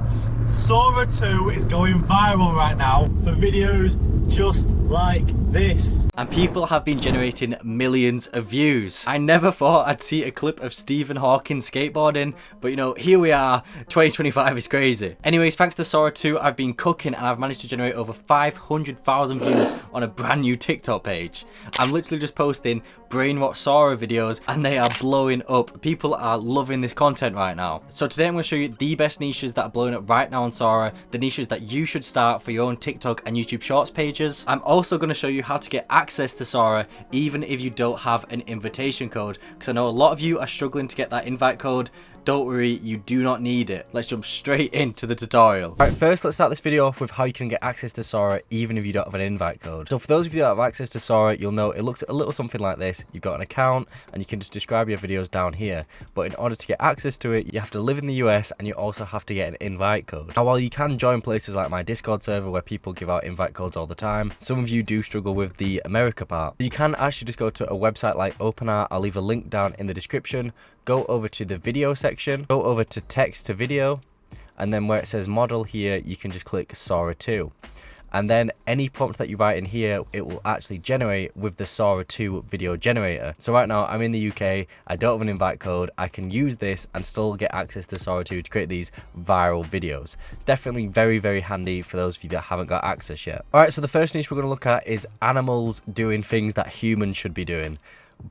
Lads, Sora 2 is going viral right now for videos just like this. And people have been generating millions of views. I never thought I'd see a clip of Stephen Hawking skateboarding, but you know, here we are. 2025 is crazy. Anyways, thanks to Sora 2, I've been cooking and I've managed to generate over 500,000 views on a brand new TikTok page. I'm literally just posting brain rot Sora videos and they are blowing up. People are loving this content right now. So today I'm going to show you the best niches that are blowing up right now on Sora, the niches that you should start for your own TikTok and YouTube Shorts pages. I'm also going to show you how to get access to Sora even if you don't have an invitation code, because I know a lot of you are struggling to get that invite code. Don't worry, you do not need it. Let's jump straight into the tutorial. Alright, first let's start this video off with how you can get access to Sora even if you don't have an invite code. So for those of you that have access to Sora, you'll know it looks a little something like this. You've got an account and you can just describe your videos down here. But in order to get access to it, you have to live in the US and you also have to get an invite code. Now while you can join places like my Discord server where people give out invite codes all the time, some of you do struggle with the America part. You can actually just go to a website like OpenArt. I'll leave a link down in the description. Go over to the video section, go over to text to video, and then where it says model here, you can just click Sora 2. And then any prompt that you write in here, it will actually generate with the Sora 2 video generator. So right now I'm in the UK, I don't have an invite code, I can use this and still get access to Sora 2 to create these viral videos. It's definitely very, very handy for those of you that haven't got access yet. Alright, so the first niche we're going to look at is animals doing things that humans should be doing.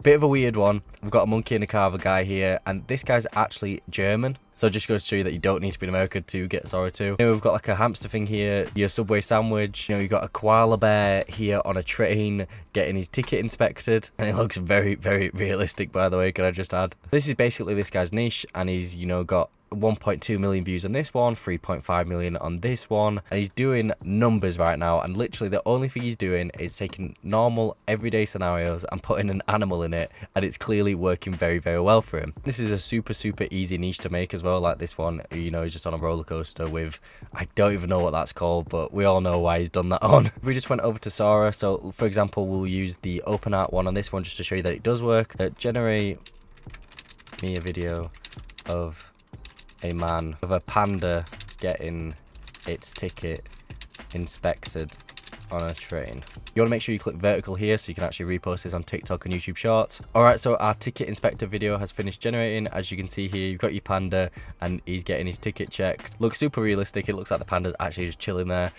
Bit of a weird one. We've got a monkey in a car of a guy here, and this guy's actually German. So it just goes to show you that you don't need to be in America to get Sora 2. You know, we've got like a hamster thing here, your Subway sandwich. You know, you've got a koala bear here on a train getting his ticket inspected. And it looks very, very realistic, by the way, can I just add. This is basically this guy's niche, and he's, you know, got 1.2 million views on this one, 3.5 million on this one, and he's doing numbers right now. And literally the only thing he's doing is taking normal everyday scenarios and putting an animal in it, and it's clearly working very, very well for him. This is a super easy niche to make as well. Like this one, you know, he's just on a roller coaster with, I don't even know what that's called, but we all know why he's done that on. We just went over to Sora, so for example we'll use the OpenArt one on this one just to show you that it does work. Generate me a video of a man with a panda getting its ticket inspected on a train. You want to make sure you click vertical here so you can actually repost this on TikTok and YouTube Shorts. Alright, so our ticket inspector video has finished generating. As you can see here, you've got your panda and he's getting his ticket checked. Looks super realistic. It looks like the panda's actually just chilling there.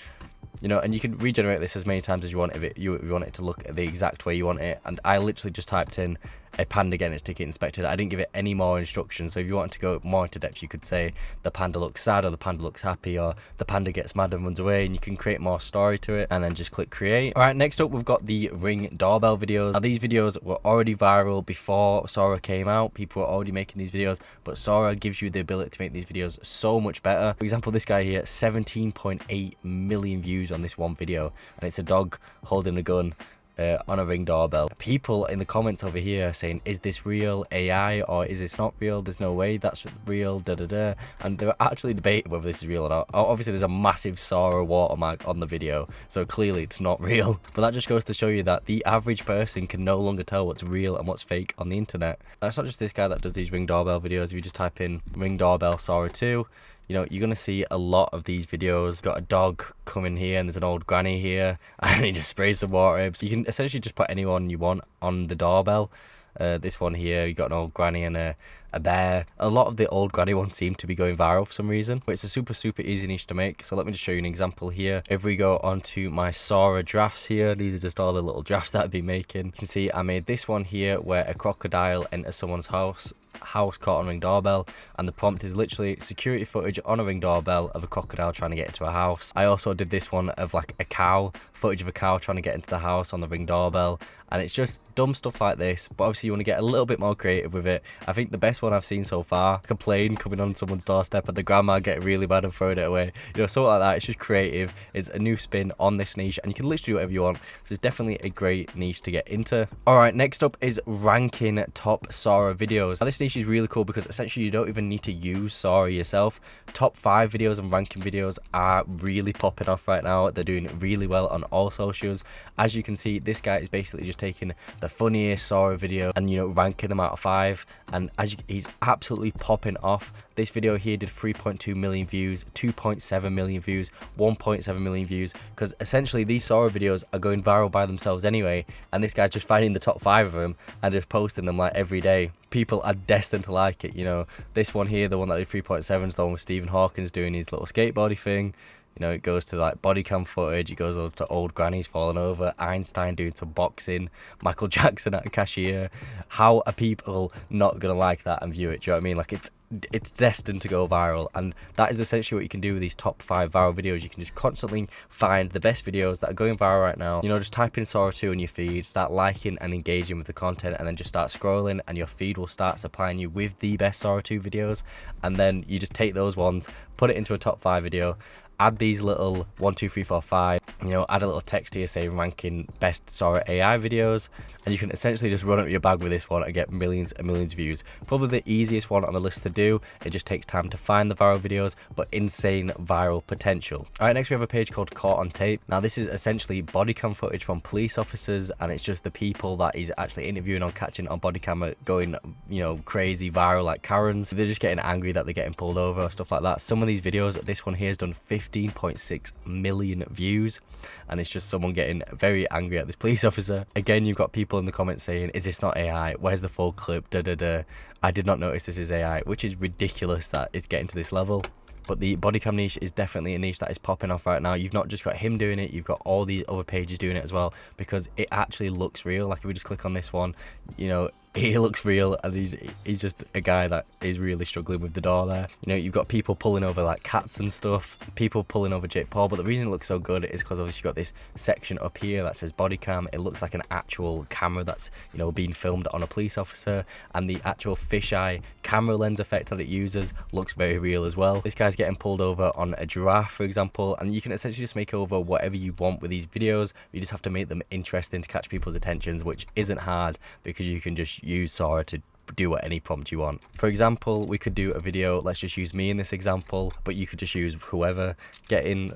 You know, and you can regenerate this as many times as you want if you want it to look the exact way you want it. And I literally just typed in a panda getting its ticket inspected. I didn't give it any more instructions. So if you wanted to go more into depth, you could say the panda looks sad, or the panda looks happy, or the panda gets mad and runs away, and you can create more story to it and then just click create. All right, next up we've got the Ring doorbell videos. Now these videos were already viral before Sora came out. People were already making these videos, but Sora gives you the ability to make these videos so much better. For example, this guy here, 17.8 million views on this one video, and it's a dog holding a gun on a Ring doorbell. People in the comments over here are saying, is this real AI or is this not real? There's no way that's real, and they're actually debating whether this is real or not. Obviously there's a massive Sora watermark on the video, so clearly it's not real, but that just goes to show you that the average person can no longer tell what's real and what's fake on the internet. Now, it's not just this guy that does these Ring doorbell videos. If you just type in Ring doorbell Sora 2, you know, you're going to see a lot of these videos. Got a dog coming here and there's an old granny here and he just sprays some water. So you can essentially just put anyone you want on the doorbell. This one here, you got an old granny and a bear. A lot of the old granny ones seem to be going viral for some reason, but it's a super easy niche to make. So let me just show you an example here. If we go onto my Sora drafts here, these are just all the little drafts that I've been making. You can see I made this one here where a crocodile enters someone's house caught on Ring doorbell, and the prompt is literally security footage on a Ring doorbell of a crocodile trying to get into a house. I also did this one of like a cow, footage of a cow trying to get into the house on the Ring doorbell, and it's just dumb stuff like this, but obviously you want to get a little bit more creative with it. I think the best one I've seen so far, like a plane coming on someone's doorstep and the grandma getting really mad and throwing it away, you know, something like that. It's just creative. It's a new spin on this niche and you can literally do whatever you want, so it's definitely a great niche to get into. Alright, next up is ranking top Sora videos. Now this niche is really cool because essentially you don't even need to use Sora yourself. Top 5 videos and ranking videos are really popping off right now. They're doing really well on all socials. As you can see, this guy is basically just taking the funniest Sora video, and, you know, ranking them out of 5. And he's absolutely popping off. This video here did 3.2 million views, 2.7 million views, 1.7 million views, because essentially these Sora videos are going viral by themselves anyway, and this guy's just finding the top 5 of them and just posting them like every day. People are destined to like it, you know. This one here, the one that did 3.7, is the one with Stephen Hawkins doing his little skateboarding thing. You know, it goes to like body cam footage, it goes over to old grannies falling over, Einstein doing some boxing, Michael Jackson at a cashier. How are people not gonna like that and view it? Do you know what I mean? Like, it's destined to go viral, and that is essentially what you can do with these top 5 viral videos. You can just constantly find the best videos that are going viral right now. You know, just type in Sora 2 in your feed, start liking and engaging with the content, and then just start scrolling, and your feed will start supplying you with the best Sora 2 videos. And then you just take those ones, put it into a top 5 video, add these little 1, 2, 3, 4, 5, you know, add a little text here saying ranking best Sora AI videos, and you can essentially just run up your bag with this one and get millions and millions of views. Probably the easiest one on the list to do. It just takes time to find the viral videos, but insane viral potential. Alright, next we have a page called Caught on Tape. Now this is essentially body cam footage from police officers, and it's just the people that he's actually interviewing on catching on body camera going, you know, crazy viral like Karens. They're just getting angry that they're getting pulled over or stuff like that. Some of these videos, this one here has done 15.6 million views, and it's just someone getting very angry at this police officer. Again, you've got people in the comments saying, is this not AI? Where's the full clip? Da da da. I did not notice this is AI, which is ridiculous that it's getting to this level. But the body cam niche is definitely a niche that is popping off right now. You've not just got him doing it, you've got all these other pages doing it as well, because it actually looks real. Like if we just click on this one, you know, he looks real, and he's just a guy that is really struggling with the door there. You know, you've got people pulling over like cats and stuff, people pulling over Jake Paul, but the reason it looks so good is because obviously you've got this section up here that says body cam. It looks like an actual camera that's, you know, being filmed on a police officer, and the actual fisheye camera lens effect that it uses looks very real as well. This guy's getting pulled over on a giraffe, for example, and you can essentially just make over whatever you want with these videos. You just have to make them interesting to catch people's attentions, which isn't hard because you can just use Sora to do any prompt you want. For example, we could do a video, let's just use me in this example, but you could just use whoever, getting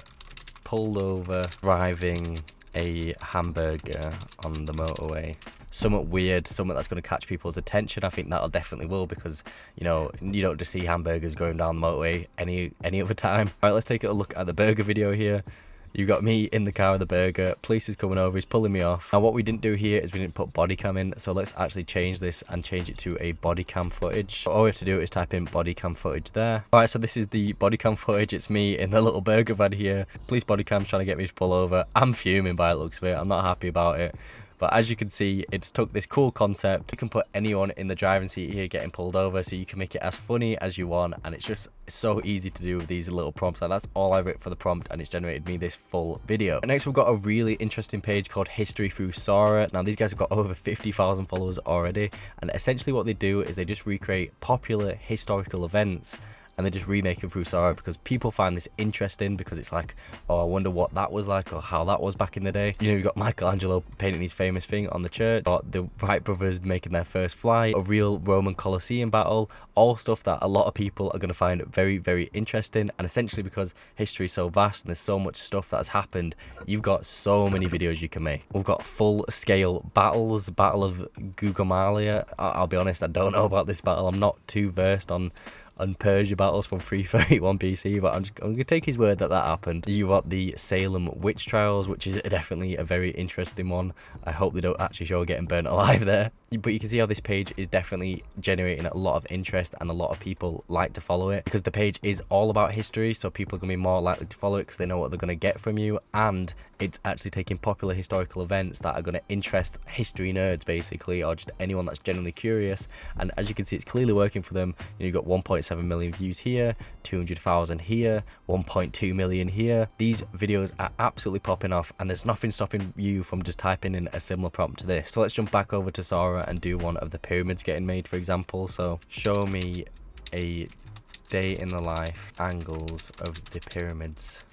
pulled over driving a hamburger on the motorway. Somewhat weird, something that's going to catch people's attention. I think that'll definitely will, because, you know, you don't just see hamburgers going down the motorway any other time. All right, let's take a look at the burger video here. You've got me in the car with the burger, police is coming over, he's pulling me off. Now what we didn't do here is we didn't put body cam in, so let's actually change this and change it to a body cam footage. So all we have to do is type in body cam footage there. Alright, so this is the body cam footage. It's me in the little burger van here. Police body cam's trying to get me to pull over. I'm fuming by the looks of it, I'm not happy about it. But as you can see, it's took this cool concept. You can put anyone in the driving seat here getting pulled over, so you can make it as funny as you want, and it's just so easy to do with these little prompts. Like, that's all I wrote for the prompt, and it's generated me this full video. Next, we've got a really interesting page called History Through Sora. Now these guys have got over 50,000 followers already, and essentially what they do is they just recreate popular historical events, and they just remake them through Sora because people find this interesting, because it's like, oh, I wonder what that was like, or how that was back in the day. You know, you've got Michelangelo painting his famous thing on the church, or the Wright brothers making their first flight, a real Roman Colosseum battle, all stuff that a lot of people are going to find very, very interesting. And essentially because history is so vast and there's so much stuff that has happened, you've got so many videos you can make. We've got full scale battles, Battle of Gugamalia. I'll be honest, I don't know about this battle. I'm not too versed on Persia battles from 331 BC, but I'm going to take his word that that happened. You got the Salem witch trials, which is definitely a very interesting one. I hope they don't actually show getting burnt alive there. But you can see how this page is definitely generating a lot of interest, and a lot of people like to follow it because the page is all about history, so people are going to be more likely to follow it because they know what they're going to get from you, and it's actually taking popular historical events that are going to interest history nerds basically, or just anyone that's genuinely curious. And as you can see, it's clearly working for them. You know, you've got 1.7 million views here, 200,000 here, 1.2 million here. These videos are absolutely popping off, and there's nothing stopping you from just typing in a similar prompt to this. So let's jump back over to Sora and do one of the pyramids getting made, for example. So show me a day in the life angles of the pyramids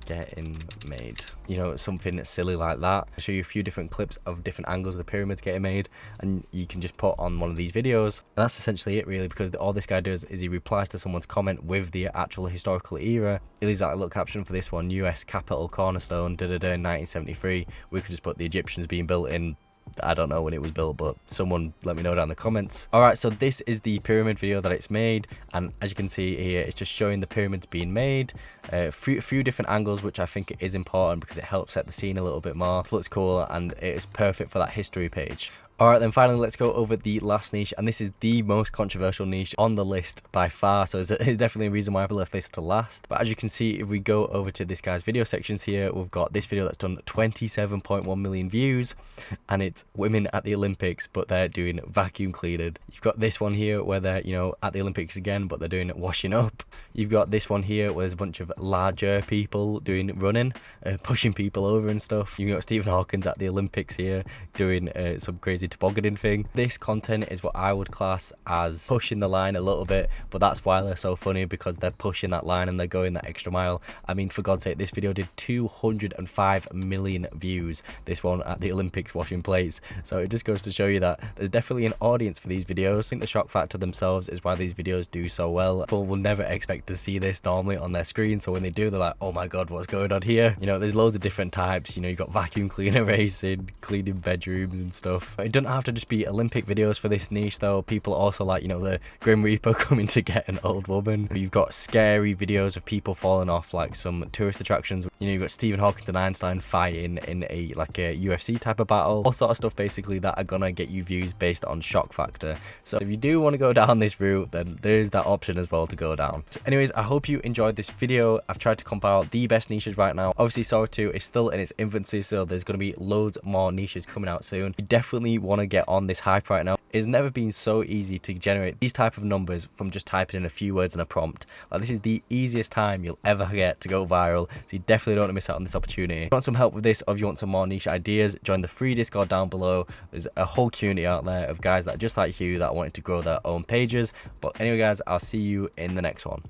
getting made. You know, something silly like that. I'll show you a few different clips of different angles of the pyramids getting made, and you can just put on one of these videos. And that's essentially it really, because all this guy does is he replies to someone's comment with the actual historical era. He leaves out a little caption for this one: US Capitol cornerstone, da da da, 1973. We could just put the Egyptians being built in I don't know when it was built, but someone let me know down in the comments. Alright, so this is the pyramid video that it's made, and as you can see here, it's just showing the pyramids being made, a few different angles, which I think is important because it helps set the scene a little bit more. It looks cool and it is perfect for that history page. Alright, then finally let's go over the last niche, and this is the most controversial niche on the list by far, so it's definitely a reason why I left this to last. But as you can see, if we go over to this guy's video sections here, we've got this video that's done 27.1 million views, and it's women at the Olympics, but they're doing vacuum cleaning. You've got this one here where they're, you know, at the Olympics again, but they're doing washing up. You've got this one here where there's a bunch of larger people doing running, pushing people over and stuff. You've got Stephen Hawkins at the Olympics here doing some crazy tobogganing thing. This content is what I would class as pushing the line a little bit, but that's why they're so funny, because they're pushing that line and they're going that extra mile. I mean, for God's sake, this video did 205 million views, this one at the Olympics washing plates, so it just goes to show you that there's definitely an audience for these videos. I think the shock factor themselves is why these videos do so well. People will never expect to see this normally on their screen, so when they do, they're like, oh my god, what's going on here? You know, there's loads of different types. You know, you've got vacuum cleaner racing, cleaning doesn't and stuff. It doesn't have to just be Olympic videos for this niche though. People also like, you know, the Grim Reaper coming to get an old woman. You've got scary videos of people falling off like some tourist attractions. You know, you've got Stephen Hawking and Einstein fighting in a UFC type of battle. All sort of stuff basically that are gonna get you views based on shock factor. So if you do want to go down this route, then there's that option as well to go down. So anyways, I hope you enjoyed this video. I've tried to compile the best niches right now. Obviously Sora 2 is still in its infancy, so there's going to be loads more niches coming out soon. You definitely want to get on this hype right now. It's never been so easy to generate these type of numbers from just typing in a few words in a prompt. Like, this is the easiest time you'll ever get to go viral, so you definitely don't want to miss out on this opportunity. If you want some help with this, or if you want some more niche ideas, join the free Discord down below. There's a whole community out there of guys that are just like you that wanted to grow their own pages. But anyway guys, I'll see you in the next one.